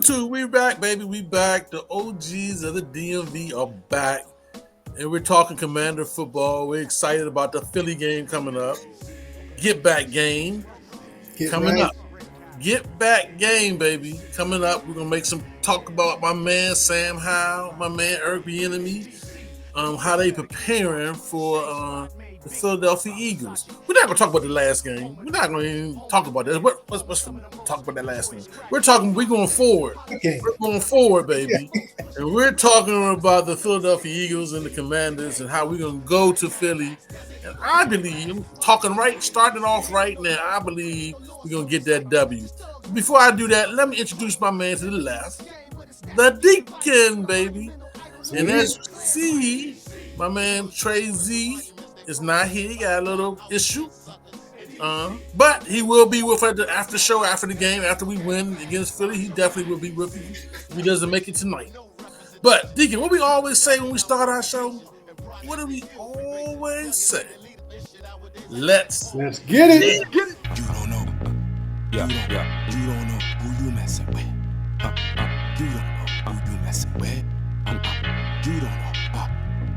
YouTube, we back, baby. We back. The OGs of the DMV are back. And we're talking Commander football. We're excited about the Philly game coming up. Get back game coming up. Get back game, baby. Coming up. We're gonna make some talk about my man Sam Howell, my man Eric Bieniemy, how they preparing for the Philadelphia Eagles. We're not gonna talk about the last game. We're not gonna even talk about that. Let's talk about that last game. We're going forward. Okay. We're going forward, baby. And we're talking about the Philadelphia Eagles and the Commanders and how we're gonna go to Philly. And I believe, starting off right now, I believe we're gonna get that W. Before I do that, let me introduce my man to the left, the Deacon, baby. And as you see, my man Trey Z is not here. He got a little issue. But he will be with us after the show, after the game, after we win against Philly. He definitely will be with you if he doesn't make it tonight. But, Deacon, what we always say when we start our show? What do we always say? Let's get it. You don't know. Yeah. You don't know who you messing with. You don't know who you messing with. You don't know.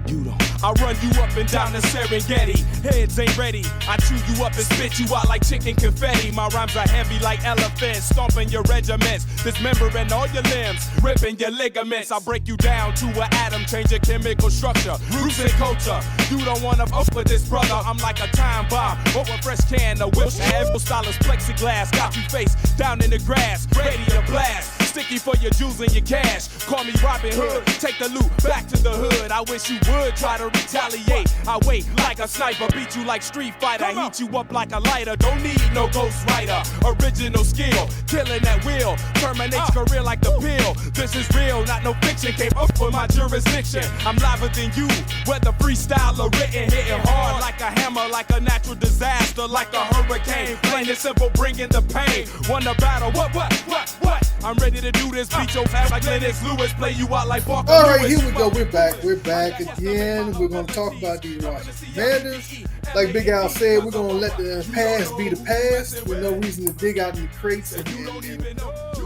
You don't. I run you up and down the Serengeti. Heads ain't ready. I chew you up and spit you out like chicken confetti. My rhymes are heavy like elephants, stomping your regiments, dismembering all your limbs, ripping your ligaments. I break you down to an atom, change your chemical structure, roots and culture. You don't wanna fuck with this brother. I'm like a time bomb, or a fresh can of Wilshire. Stylus plexiglass, got you face down in the grass, ready to blast. Sticky for your jewels and your cash. Call me Robin Hood, take the loot back to the hood. I wish you would try to retaliate. I wait like a sniper, beat you like Street Fighter, heat you up like a lighter. Don't need no ghost writer. Original skill, killing at will. Terminates career like the pill. This is real, not no fiction. Came up for my jurisdiction. I'm liver than you, whether freestyle or written. Hitting hard like a hammer, like a natural disaster, like a hurricane. Plain and simple, bringing the pain. Won the battle, what? I'm ready to do this, beat your ass like Lennox Lewis, play you out like Parker All right, Lewis. here we go. We're back again. We're going to talk about these Washington Commanders. Like Big Al said, we're going to let the past be the past with no reason to dig out in the crates and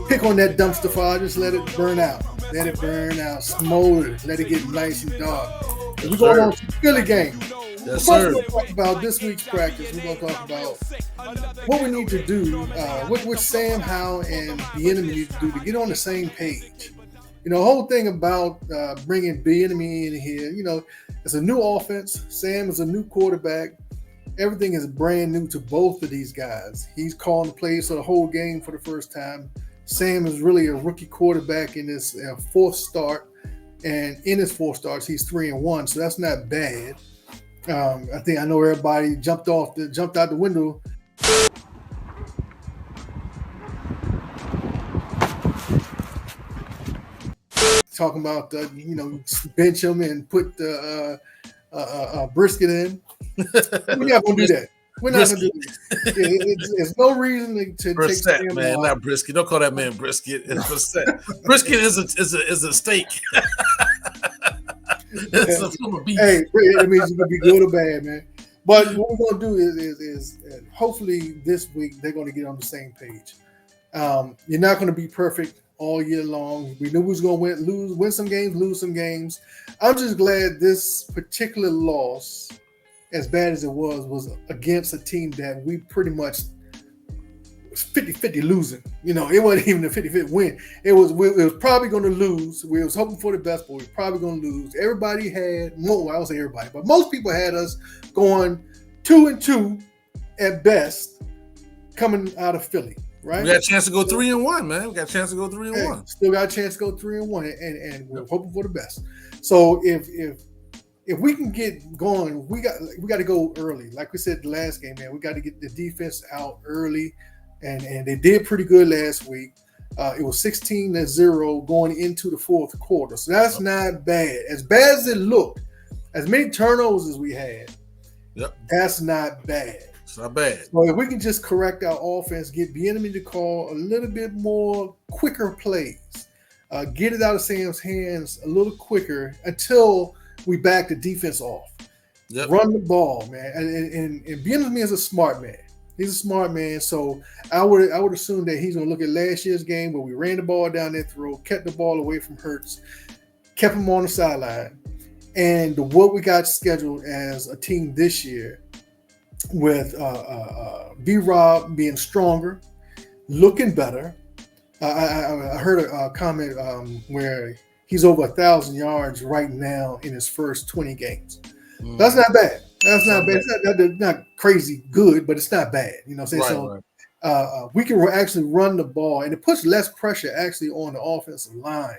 pick on that dumpster fire. Just let it burn out. Let it burn out. Smolder. Let it get nice and dark. We're going on to the Philly game. Yes, First, sir. we're going to talk about this week's practice. We're going to talk about what we need to do, what Sam Howell and Bieniemy need to do to get on the same page. You know, the whole thing about bringing Bieniemy in here, you know, it's a new offense. Sam is a new quarterback. Everything is brand new to both of these guys. He's calling the plays for the whole game for the first time. Sam is really a rookie quarterback in his fourth start. And in his four starts, he's 3-1, so that's not bad. I know everybody jumped out the window. Talking about bench him and put the brisket in. We're not gonna do that. We're not gonna do that. There's no reason to Brisket, take man, off. not brisket. Don't call that man brisket. It's brisket. Brisket is a steak. It's a form of beef. Hey, it means it's gonna be good or bad, man. But what we're gonna do is hopefully this week they're gonna get on the same page. You're not gonna be perfect all year long. We knew we was gonna win some games, lose some games. I'm just glad this particular loss, as bad as it was against a team that we pretty much 50-50 losing. You know, it wasn't even a 50-50 win. It was probably going to lose. We was hoping for the best, but we were probably going to lose. Everybody had, I don't say everybody, but most people had us going 2-2 at best coming out of Philly, right? We got a chance to go 3-1, man. We got a chance to go 3-1. Still got a chance to go 3-1, and we're hoping for the best. So if we can get going, we got to go early. Like we said the last game, man, we got to get the defense out early. And they did pretty good last week. It was 16-0 going into the fourth quarter. So that's not bad. As bad as it looked, as many turnovers as we had, that's not bad. It's not bad. So if we can just correct our offense, get Bieniemy to call a little bit more quicker plays, get it out of Sam's hands a little quicker until we back the defense off. Run the ball, man. And Bieniemy is a smart man. He's a smart man. So I would assume that he's gonna look at last year's game where we ran the ball down their throat, kept the ball away from Hurts, kept him on the sideline, and what we got scheduled as a team this year with B Rob being stronger, looking better. I heard a comment where he's over 1,000 yards right now in his first 20 games. That's not bad. That's not bad. It's not crazy good, but it's not bad. You know what I'm saying? So we can actually run the ball, and it puts less pressure actually on the offensive line.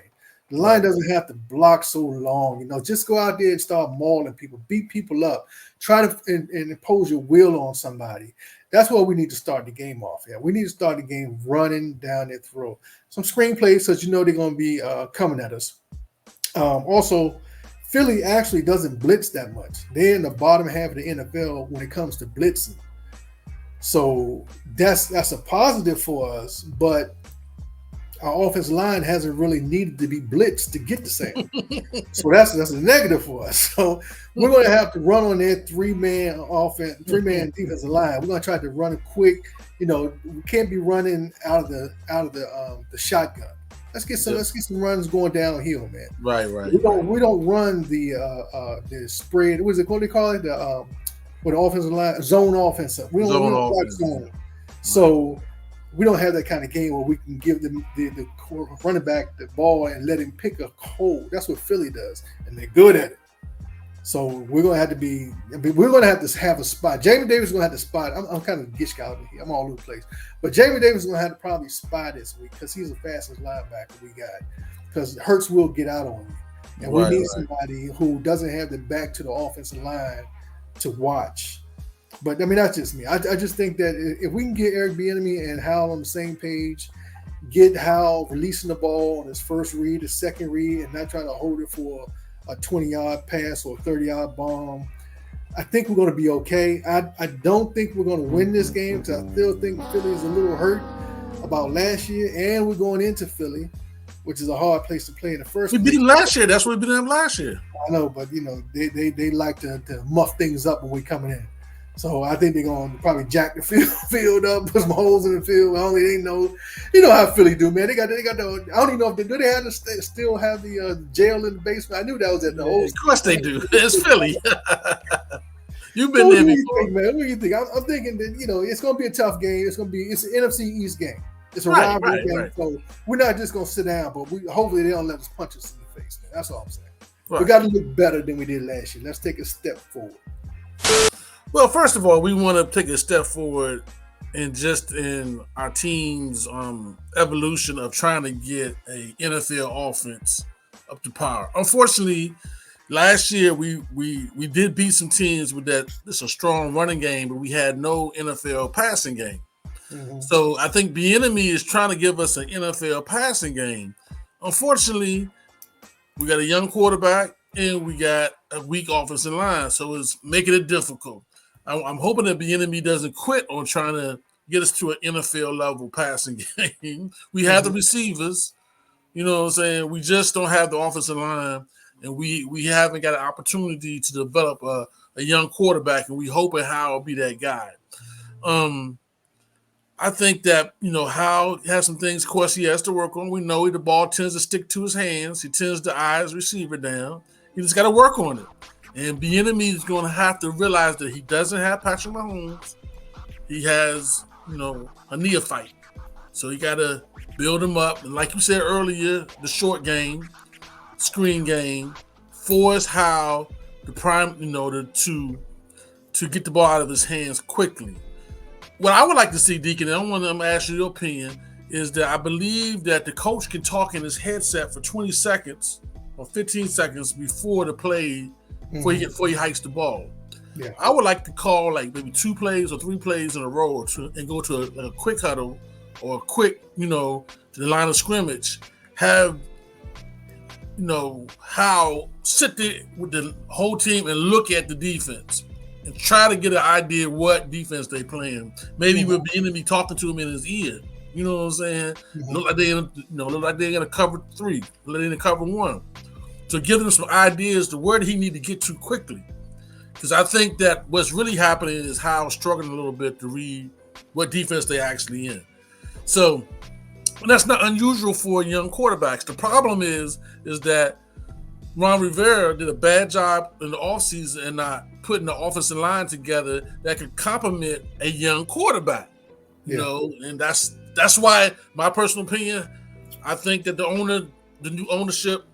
The line doesn't have to block so long. You know, just go out there and start mauling people, beat people up, try to and impose your will on somebody. That's what we need to start the game off. Yeah, we need to start the game running down their throat. Some screenplays, so you know they're going to be coming at us. Also, Philly actually doesn't blitz that much. They're in the bottom half of the NFL when it comes to blitzing. So that's a positive for us, but our offensive line hasn't really needed to be blitzed to get the same. So that's a negative for us. So we're going to have to run on their three-man defensive line. We're going to try to run it quick. You know, we can't be running out of the shotgun. Let's get some runs going downhill, man. Right. We don't run the spread. What is it? What do they call it? With the offensive line, zone offensive. We don't like zone. So we don't have that kind of game where we can give the running back the ball and let him pick a hole. That's what Philly does, and they're good at it. So we're going to have to have a spot. Jamie Davis is going to have to spot. I'm kind of gish out here. I'm all over the place. But Jamie Davis is going to have to probably spy this week because he's the fastest linebacker we got. Because Hurts will get out on you. And we need somebody who doesn't have the back to the offensive line to watch. But, I mean, that's just me. I just think that if we can get Eric Bieniemy and Howell on the same page, get Howell releasing the ball on his first read, his second read, and not trying to hold it for a 20-yard pass or a 30-yard bomb, I think we're going to be okay. I don't think we're going to win this game because I still think Philly is a little hurt about last year, and we're going into Philly, which is a hard place to play in the first place. We beat them last year. That's what we beat them last year. I know, but, you know, they like to muff things up when we're coming in. So I think they're going to probably jack the field up, put some holes in the field. Only they know, you know how Philly do, man. They got the. I don't even know if they have to still have the jail in the basement. I knew that was at the old. Of course they do. It's Philly. You've been there before, think, man. What do you think? I'm thinking that it's going to be a tough game. It's an NFC East game. It's a rivalry game. Right. So we're not just going to sit down, but hopefully they don't let us punch us in the face, man. That's all I'm saying. Right. We got to look better than we did last year. Let's take a step forward. Well, first of all, we want to take a step forward in our team's evolution of trying to get a NFL offense up to par. Unfortunately, last year we did beat some teams with that. It's a strong running game, but we had no NFL passing game. Mm-hmm. So I think Bieniemy is trying to give us an NFL passing game. Unfortunately, we got a young quarterback and we got a weak offensive line, so it's making it difficult. I'm hoping that Bieniemy doesn't quit on trying to get us to an NFL level passing game. We have the receivers, you know what I'm saying? We just don't have the offensive line, and we haven't got an opportunity to develop a young quarterback, and we hope that Howell will be that guy. I think that, Howell has some things, of course, he has to work on. We know the ball tends to stick to his hands. He tends to eye his receiver down. He just got to work on it. And Bieniemy is going to have to realize that he doesn't have Patrick Mahomes. He has, a neophyte. So he got to build him up. And like you said earlier, the short game, screen game, force Howell to to get the ball out of his hands quickly. What I would like to see, Deacon, and I want to ask you your opinion, is that I believe that the coach can talk in his headset for 20 seconds or 15 seconds before the play. Before he hikes the ball. Yeah. I would like to call maybe 2 plays or 3 plays in a row and go to a quick huddle or a quick, to the line of scrimmage. Have, how sit there with the whole team and look at the defense and try to get an idea what defense they playing. Maybe with Bieniemy talking to him in his ear. You know what I'm saying? Mm-hmm. Look like they're gonna cover 3, look like they're gonna cover 1. To give them some ideas to where he need to get to quickly. Because I think that what's really happening is Howell struggling a little bit to read what defense they actually in. So that's not unusual for young quarterbacks. The problem is that Ron Rivera did a bad job in the offseason and not putting the offensive line together that could complement a young quarterback. You know, and that's why, my personal opinion, I think that the new ownership,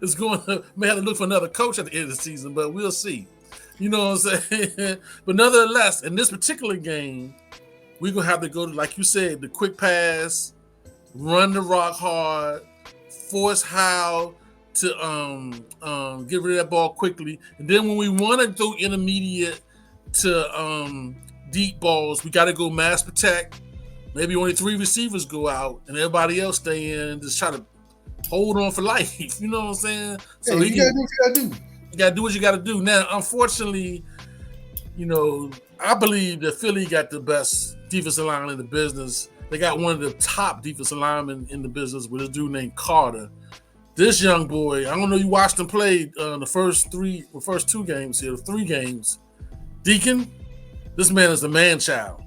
is going to may have to look for another coach at the end of the season, but we'll see. You know what I'm saying? But nonetheless, in this particular game, we're going to have to go to, like you said, the quick pass, run the rock hard, force Howell to get rid of that ball quickly. And then when we want to throw intermediate to deep balls, we got to go mass protect. Maybe only 3 receivers go out and everybody else stay in and just try to hold on for life. You know what I'm saying? So you got to do what you got to do. You got to do what you got to do. Now, unfortunately, you know, I believe that Philly got the best defensive line in the business. They got one of the top defensive linemen in the business with a dude named Carter. This young boy, I don't know, you watched him play the first 2 games here, 3 games. Deacon, this man is the man-child.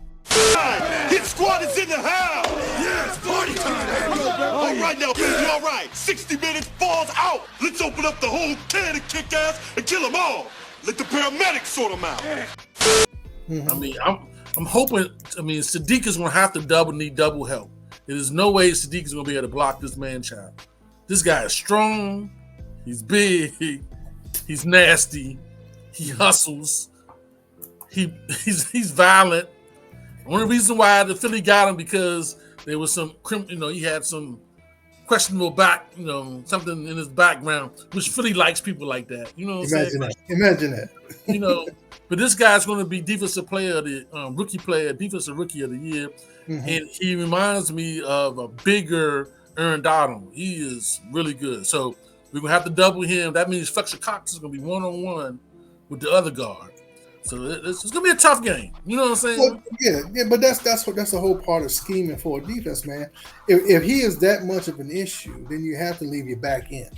Hit squad is in the house. Yeah, it's party time. All right now, baby, all right. 60 minutes, falls out. Let's open up the whole can of kick ass and kill them all. Let the paramedics sort them out. I mean, I'm hoping. I mean, Sadiq is going to have to need double help. There's no way Sadiq is going to be able to block this man-child. This guy is strong. He's big. He's nasty. He hustles. He's violent. One reason why the Philly got him because there was some, he had some questionable something in his background, which Philly likes people like that. You know what I'm saying? Imagine that. You know, but this guy's going to be defensive rookie of the year, and he reminds me of a bigger Aaron Donald. He is really good. So we're going to have to double him. That means Fletcher Cox is going to be one-on-one with the other guard. So it's going to be a tough game. You know what I'm saying? Well, yeah, but that's the whole part of scheming for a defense, man. If he is that much of an issue, then you have to leave your back in.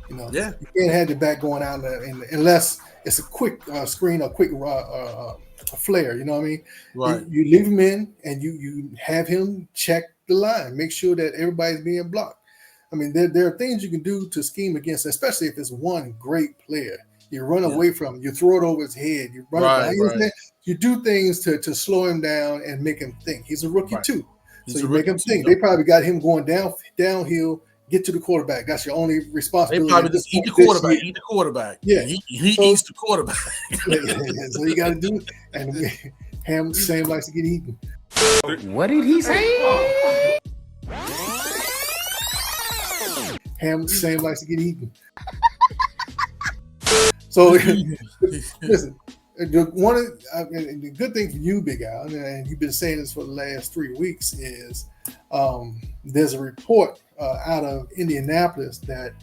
You know, you can't have your back going out unless it's a quick screen or quick flare. You know what I mean? Right. You leave him in, and you have him check the line, make sure that everybody's being blocked. I mean, there are things you can do to scheme against, especially if it's one great player. You run away from him. You throw it over his head. You run right. You do things to slow him down and make him think. He's a rookie too, so you make him think. They probably got him going downhill. Get to the quarterback. That's your only responsibility. They probably just eat the quarterback. Eat the quarterback. Yeah, he eats the quarterback. So you got to do it. And Ham same likes to get eaten. What did he say? Ham same likes to get eaten. So listen, the good thing for you, Big Al, and you've been saying this for the last 3 weeks, is there's a report out of Indianapolis that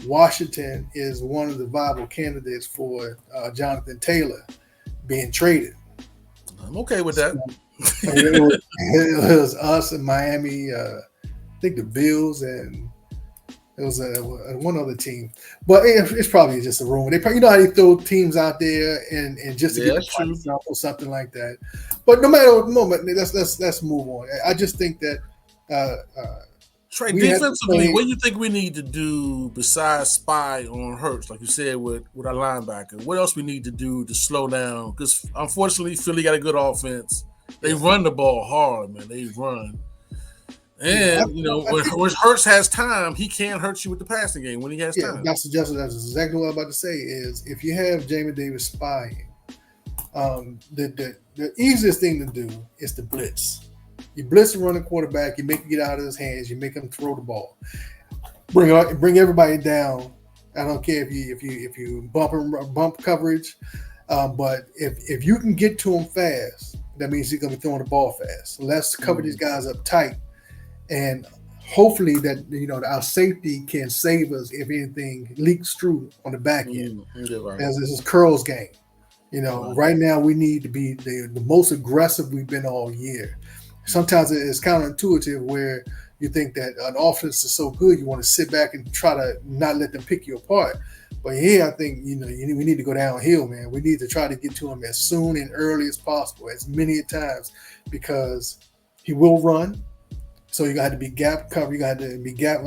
Washington is one of the viable candidates for Jonathan Taylor being traded. I'm okay with that. It was us in Miami, I think the Bills, and it was one other team, but it's probably just a rumor. You know how they throw teams out there and just to get the price up or something like that. But no matter what moment, let's move on. I just think that Trey, defensively, what do you think we need to do besides spy on Hurts, like you said with our linebacker? What else we need to do to slow down? Because unfortunately, Philly got a good offense. They run the ball hard, man. They run. And, when Hurts has time, he can hurt you with the passing game when he has time. That's exactly what I'm about to say is if you have Jamie Davis spying, the easiest thing to do is to blitz. You blitz the running quarterback, you make him get out of his hands, you make him throw the ball. Bring everybody down. I don't care if you bump coverage, but if you can get to him fast, that means he's going to be throwing the ball fast. So let's cover these guys up tight. And hopefully that our safety can save us if anything leaks through on the back end. As this is Curl's game. Right now we need to be the most aggressive we've been all year. Sometimes it's counterintuitive where you think that an offense is so good you want to sit back and try to not let them pick you apart. But here, I think we need to go downhill, man. We need to try to get to him as soon and early as possible, as many times, because he will run. So you got to be gap cover. You got to be gap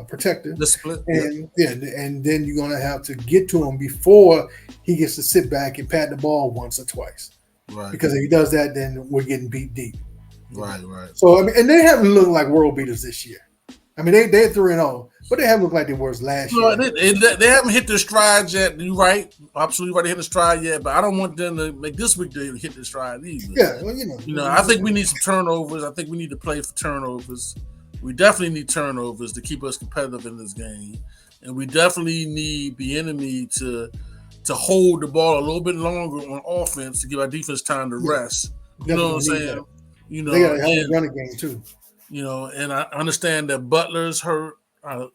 protector. The split. And and then you're gonna have to get to him before he gets to sit back and pat the ball once or twice. Right. Because if he does that, then we're getting beat deep. Right. So I mean, and they haven't looked like world beaters this year. I mean, they're 3-0, but they haven't looked like they were last year. They haven't hit their strides yet. You're right, absolutely right. They hit the stride yet, but I don't want them to make this week to hit the stride either. Yeah, well, I think we need some turnovers. I think we need to play for turnovers. We definitely need turnovers to keep us competitive in this game, and we definitely need the enemy to hold the ball a little bit longer on offense to give our defense time to rest. You know what I'm saying? They got a hell of a running game too. And I understand that Butler's hurt, a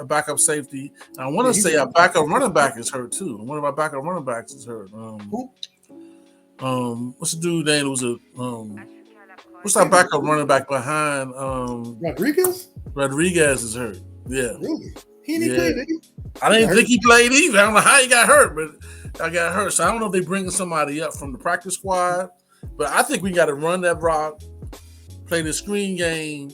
backup safety. I want to say a backup running back is hurt too. One of our backup running backs is hurt. What's the dude name? It was what's that backup running back behind? Rodriguez? Rodriguez is hurt. Yeah. Really? He didn't play, did he? I didn't think he played either. I don't know how he got hurt, but I got hurt. So I don't know if they're bringing somebody up from the practice squad, but I think we got to run that rock. Play the screen game.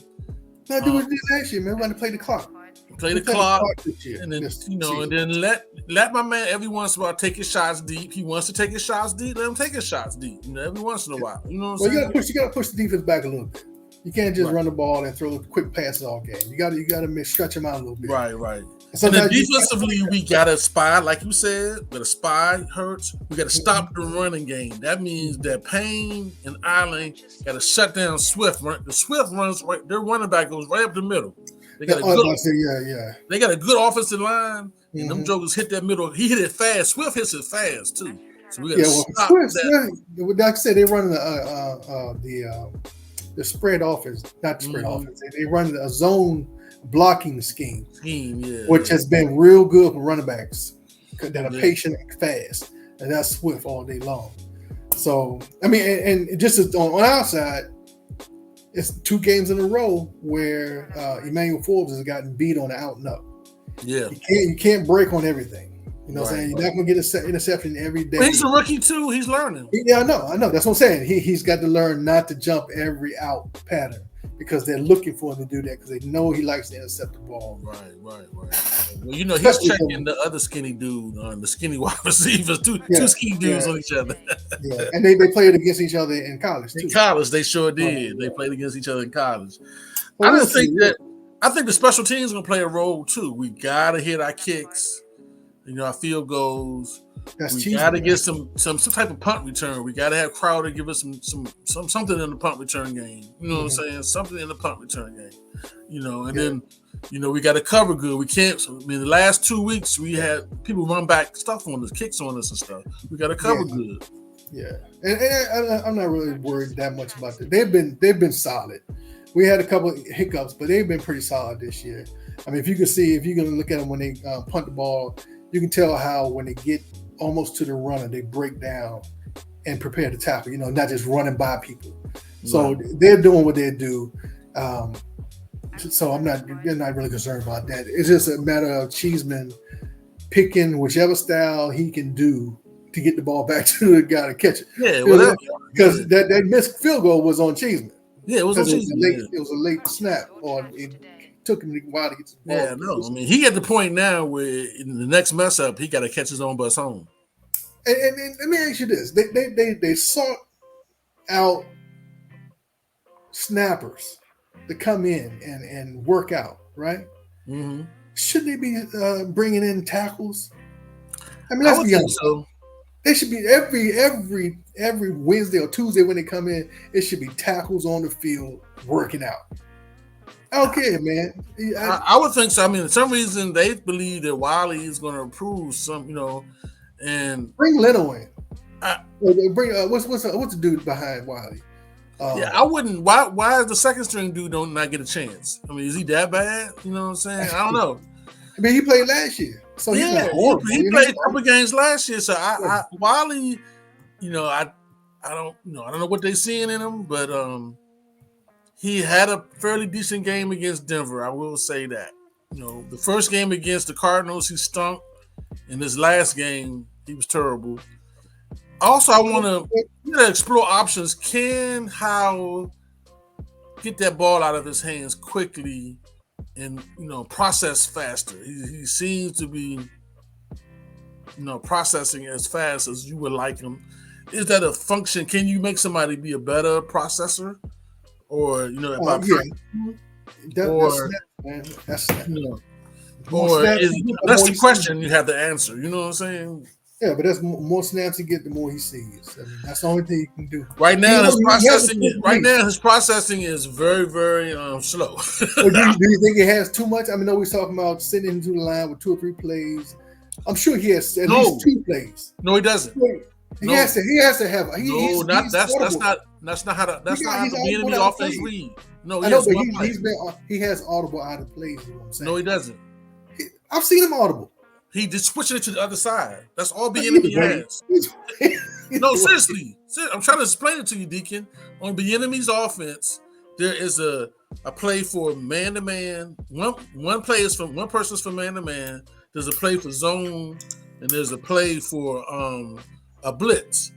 No, do what we did last year, man. We want to play the clock. Play the clock, this year, and then and then let my man every once in a while take his shots deep. He wants to take his shots deep. Let him take his shots deep. Every once in a while. You know what I'm saying? You gotta push the defense back a little bit. You can't just run the ball and throw quick passes all game. You gotta stretch them out a little bit. Right. And then defensively, we gotta spy, like you said, but a spy hurts. We gotta stop the running game. That means that Payne and Allen gotta shut down Swift. The Swift runs right. Their running back goes right up the middle. They got They got a good offensive line, and them jokers hit that middle. He hit it fast. Swift hits it fast too. So we gotta stop that. Like I said, they run the spread offense, not the spread offense. They run a zone blocking scheme, which has been real good for running backs that are patient and fast, and that's Swift all day long. So I mean, and just on our side, it's 2 games in a row where Emmanuel Forbes has gotten beat on the out and up. Yeah, you can't break on everything. You know what I'm saying? You're not going to get an interception every day. But he's a rookie too. He's learning. Yeah, I know. That's what I'm saying. He's got to learn not to jump every out pattern because they're looking for him to do that because they know he likes to intercept the ball. Right. Well, he's checking the other skinny dude on the skinny wide receivers. Two skinny dudes on each other. And they played against each other in college too. In college, they sure did. They played against each other in college. Well, I think the special teams is going to play a role too. We got to hit our kicks. Our field goals. We got to get some type of punt return. We got to have Crowder give us some something in the punt return game. You know what I'm saying? Something in the punt return game. Then we got to cover good. We can't. The last 2 weeks we had people run back stuff on us, kicks on us and stuff. We got to cover good. Yeah, and I'm not really worried that much about that. They've been solid. We had a couple of hiccups, but they've been pretty solid this year. I mean, if you're going to look at them when they punt the ball. You can tell how when they get almost to the runner, they break down and prepare to tackle, not just running by people. So they're doing what they do. So they're not really concerned about that. It's just a matter of Cheeseman picking whichever style he can do to get the ball back to the guy to catch it. Yeah, because that missed field goal was on Cheeseman. Yeah, it was on Cheeseman. It was a late snap, or it took him a while to get to the ball. Yeah, no. I mean, he at the point now where in the next mess up, he got to catch his own bus home. And let me ask you this: they sought out snappers to come in and work out, right? Mm-hmm. Should they be bringing in tackles? I mean, let's be honest. So. They should be every Wednesday or Tuesday when they come in. It should be tackles on the field working out. Okay, man. I would think so. I mean, for some reason they believe that Wiley is going to improve some, and bring Leno in. Bring what's the dude behind Wiley? I wouldn't. Why is the second string dude not get a chance? I mean, is he that bad? You know what I'm saying? I don't know. I mean, he played last year, so he's not horrible. He played a couple games last year, so Wiley, I don't know what they're seeing in him, but he had a fairly decent game against Denver. I will say that. The first game against the Cardinals, he stunk. In his last game, he was terrible. Also, I want to explore options. Can Howell get that ball out of his hands quickly and process faster? He seems to be processing as fast as you would like him. Is that a function? Can you make somebody be a better processor, or that's the question you have to answer. You know what I'm saying? Yeah, but that's more snaps he get, the more he sees. I mean, that's the only thing he can do. Right now, his processing is very, very slow. Do you think he has too much? I mean, we're talking about sending him to the line with 2 or 3 plays. I'm sure he has at least 2 plays. No, he doesn't. He has to have. That's not how the enemy offense read. No, I know, but he has audible out of plays. You know what I'm saying? No, he doesn't. I've seen him audible. He just switching it to the other side. That's all Bieniemy has. No, seriously. I'm trying to explain it to you, Deacon. On Bieniemy's offense, there is a play for man-to-man. One play is from one person's for man-to-man. There's a play for zone, and there's a play for a blitz.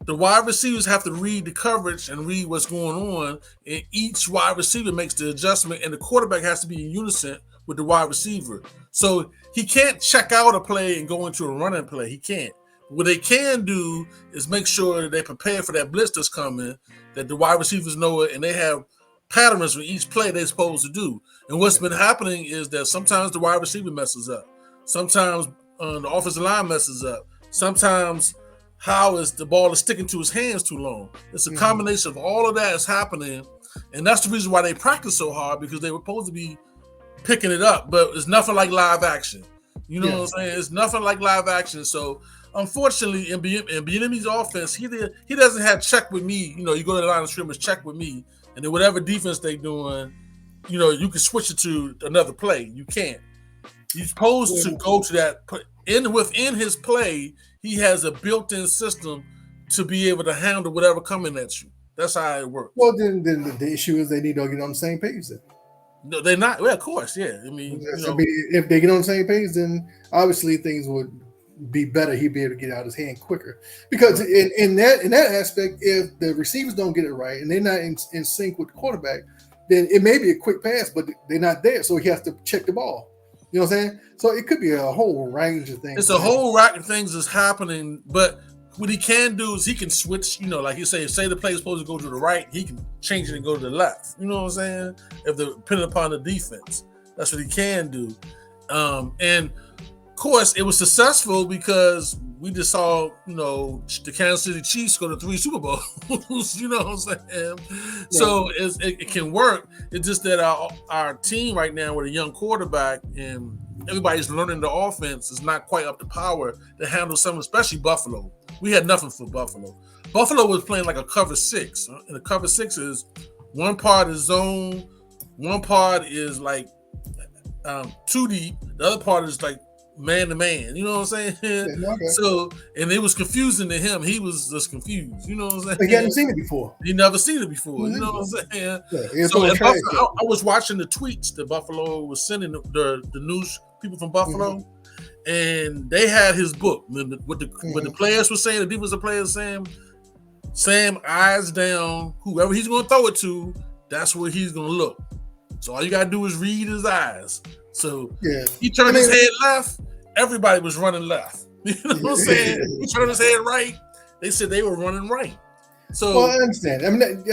The wide receivers have to read the coverage and read what's going on, and each wide receiver makes the adjustment, and the quarterback has to be in unison with the wide receiver. So he can't check out a play and go into a running play. He can't. What they can do is make sure that they prepare for that blitz that's coming, that the wide receivers know it, and they have patterns for each play they're supposed to do. And what's been happening is that sometimes the wide receiver messes up. Sometimes the offensive line messes up. Sometimes the ball is sticking to his hands too long. It's a combination of all of that is happening, and that's the reason why they practice so hard, because they were supposed to be picking it up, but it's nothing like live action. You know what I'm saying? It's nothing like live action. So unfortunately, in Bieniemy's offense, he doesn't have check with me. You go to the line of scrimmage, check with me, and then whatever defense they're doing, you can switch it to another play. You can't. You're supposed to go to that within his play. He has a built-in system to be able to handle whatever coming at you. That's how it works. Well, then the issue is they need to get on the same page then. No, they're not. Well, of course, yeah. I mean, if they get on the same page, then obviously things would be better. He'd be able to get out his hand quicker. Because in that aspect, if the receivers don't get it right and they're not in sync with the quarterback, then it may be a quick pass, but they're not there, so he has to check the ball. You know what I'm saying? So it could be a whole range of things. It's a whole rack of things that's happening, but what he can do is he can switch, like you say the play is supposed to go to the right, he can change it and go to the left. You know what I'm saying? Depending upon the defense. That's what he can do. And of course, it was successful because we just saw, the Kansas City Chiefs go to 3 Super Bowls. You know what I'm saying? Yeah. So it can work. It's just that our team right now with a young quarterback and everybody's learning the offense is not quite up to power to handle some, especially Buffalo. We had nothing for Buffalo. Buffalo was playing like a cover 6. And the cover 6 is one part is zone, one part is like 2 deep, the other part is like man to man. You know what I'm saying? Yeah, okay. So, and it was confusing to him. He was just confused. You know what I'm saying? He hadn't seen it before. He never seen it before. Mm-hmm. You know what I'm saying? Yeah, so Buffalo, I was watching the tweets that Buffalo was sending the news people from Buffalo. Mm-hmm. And they had his book. What the players were saying, the defensive players saying, Sam, eyes down, whoever he's going to throw it to, that's where he's going to look. So all you got to do is read his eyes. So he turned his head left, everybody was running left. You know what I'm saying? He turned his head right, they said they were running right. So I understand. I mean,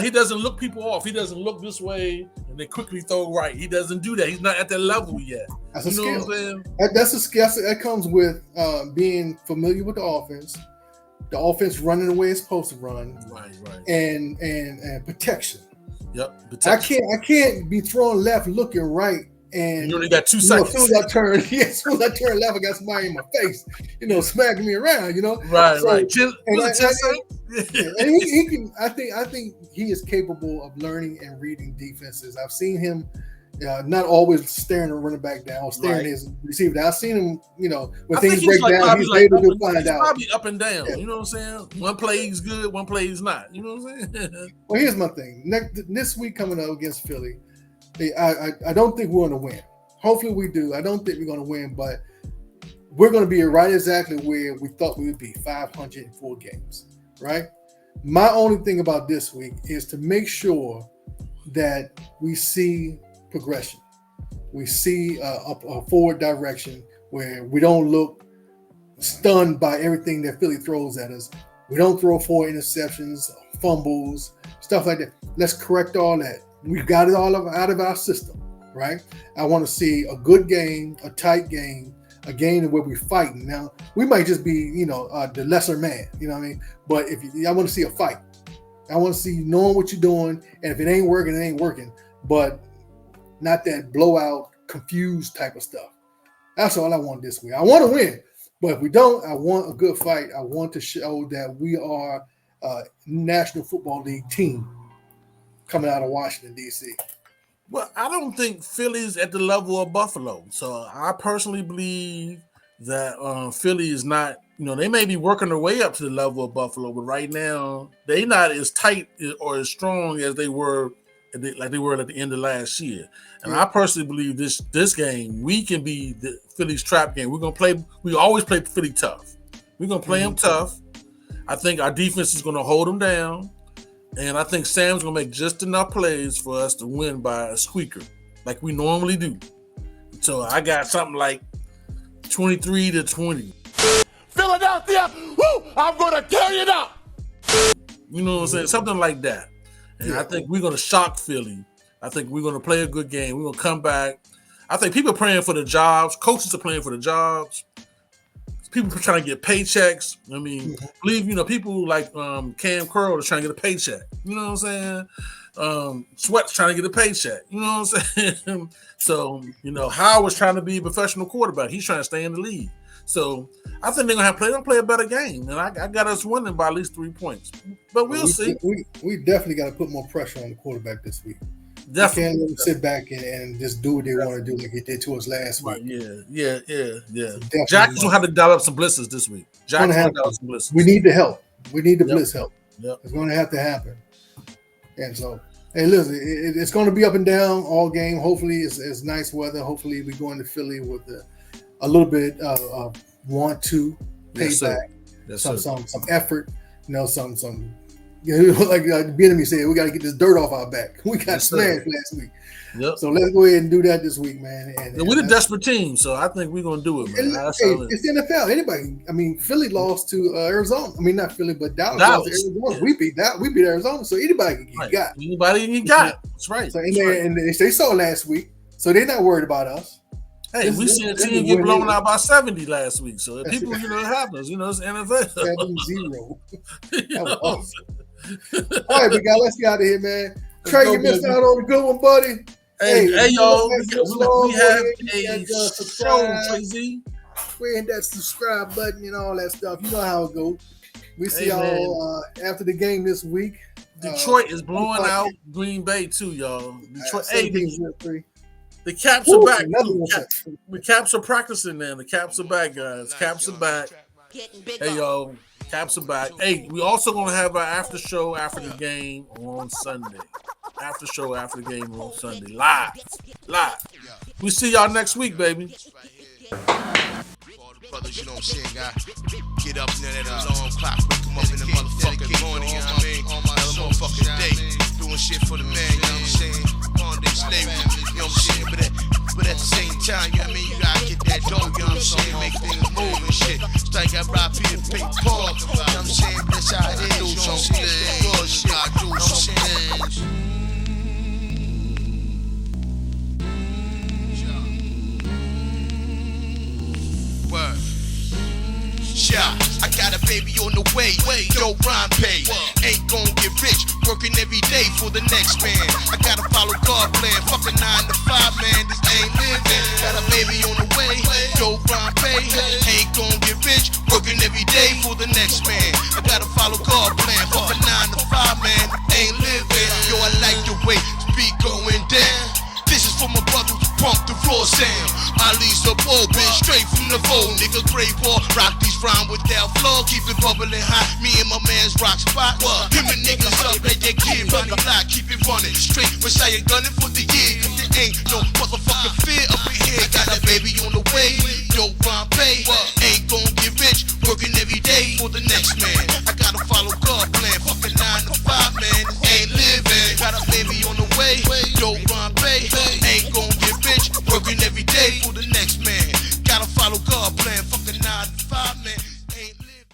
he doesn't look people off. He doesn't look this way and then quickly throw right. He doesn't do that. He's not at that level yet. That's a skill. What I'm saying? That's a skill. That comes with being familiar with the offense running the way it's supposed to run, right, and protection. Yep. Protection. I can't be throwing left, looking right. And you only got 2 seconds. As soon as I turn left, I got somebody in my face, smacking me around, Right, so, right. And he can. I think he is capable of learning and reading defenses. I've seen him not always staring a running back down, staring his receiver down. I've seen him, when things break down, he's able to find out. Probably up and down. Yeah. You know what I'm saying? One play he's good, one play he's not. You know what I'm saying? Well, here's my thing. This week coming up against Philly. I don't think we're going to win. Hopefully we do. I don't think we're going to win, but we're going to be right exactly where we thought we would be, 504 games, right? My only thing about this week is to make sure that we see progression. We see a forward direction where we don't look stunned by everything that Philly throws at us. We don't throw 4 interceptions, fumbles, stuff like that. Let's correct all that. We've got it all out of our system, right? I want to see a good game, a tight game, a game where we're fighting. Now, we might just be, the lesser man, you know what I mean? But I want to see a fight. I want to see you knowing what you're doing, and if it ain't working, it ain't working. But not that blowout, confused type of stuff. That's all I want this week. I want to win, but if we don't, I want a good fight. I want to show that we are a National Football League team coming out of Washington, D.C. Well, I don't think Philly's at the level of Buffalo. So I personally believe that Philly is not, they may be working their way up to the level of Buffalo, but right now they're not as tight or as strong as they were like they were at the end of last year. And I personally believe this game, we can be the Philly's trap game. We always play Philly tough. We're going to play them tough. I think our defense is going to hold them down. And I think Sam's going to make just enough plays for us to win by a squeaker, like we normally do. So I got something like 23-20. Philadelphia, woo! I'm gonna tear it up. You know what I'm saying? Something like that. And I think we're going to shock Philly. I think we're going to play a good game. We're going to come back. I think people are praying for the jobs. Coaches are playing for the jobs. People are trying to get paychecks. I mean, people like Cam Curl are trying to get a paycheck. You know what I'm saying? Sweat's trying to get a paycheck. You know what I'm saying? So, Howard's trying to be a professional quarterback. He's trying to stay in the league. So I think they're gonna play a better game, and I got us winning by at least 3 points. But we'll see. We definitely got to put more pressure on the quarterback this week. Definitely. You can't let them sit back and just do what they want to do like he did to us last week. Yeah. Jack's gonna have to dial up some blitzes this week. Jack's gonna dial up some blitzes. We need the help. We need the blitz help. Yep. It's going to have to happen. And so, hey, listen, it's going to be up and down all game. Hopefully, it's nice weather. Hopefully, we go into Philly with a little bit of want to pay back, some effort, some like the enemy said, we got to get this dirt off our back. We got smashed last week. Yep. So let's go ahead and do that this week, man. And we're the desperate team, so I think we're gonna do it, man. It's the NFL. Anybody? Philly lost to Arizona. Not Philly, but Dallas lost to Arizona. Yeah. We beat Arizona, so anybody can get got. Anybody can get got. That's right. So and they saw last week, so they're not worried about us. Hey, we seen a team get blown out by 70 last week. So if people, it happens. It's NFL. 7-0. That was awesome. All right, big guy, let's get out of here, man. Trey, you missed out on a good one, buddy. Hey, y'all. We have a show, Tracy. Hit that subscribe button and all that stuff. You know how it goes. We see y'all after the game this week. Detroit is blowing out Green Bay too, y'all. Detroit. The Caps are back. The Caps are practicing now. The Caps are back, guys. Caps are back. Hey, y'all. Caps are back. Hey, we also going to have our after show after the game on Sunday. After show after the game on Sunday. Live. We see y'all next week, baby. Brothers, you know what I'm saying, guy? Get up in that alarm clock, wake them up in the motherfucking morning, you know what I mean? Another motherfucking day, doing shit for the man, you know what I'm saying? On day slavery, you know what I'm saying? But at the same time, you know what I mean? You gotta get that dough, you know what I'm saying? Make things move and shit. It's like I rob Peter Pink Paul, you know what I'm saying? That's how it is, you know what I'm saying? It's the raw shit, you know what I'm saying? Word. Yeah, I got a baby on the way. Dope rhyme pay. Ain't gon' get rich. Working every day for the next man. I gotta follow God plan. Fucking 9 to 5, man. This ain't living. Got a baby on the way. Dope rhyme pay. Ain't gon' get rich. Working every day for the next man. I gotta follow God plan. Fucking 9 to 5, man. Ain't living. Yo, I like the way speed going down. This is for my brother who pump the raw sound. I lead the ball, bitch, straight from the fold. Nigga, great ball, rock these rhyme without flow. Keep it bubbling hot, me and my man's rock spot. Him and niggas up, they get kid, running lock, keep it running. Straight, Messiah gunning for the year. Ain't no motherfucking fear up in here. Got a baby on the way. Yo, Bombay. Ain't gon' get rich. Working every day for the next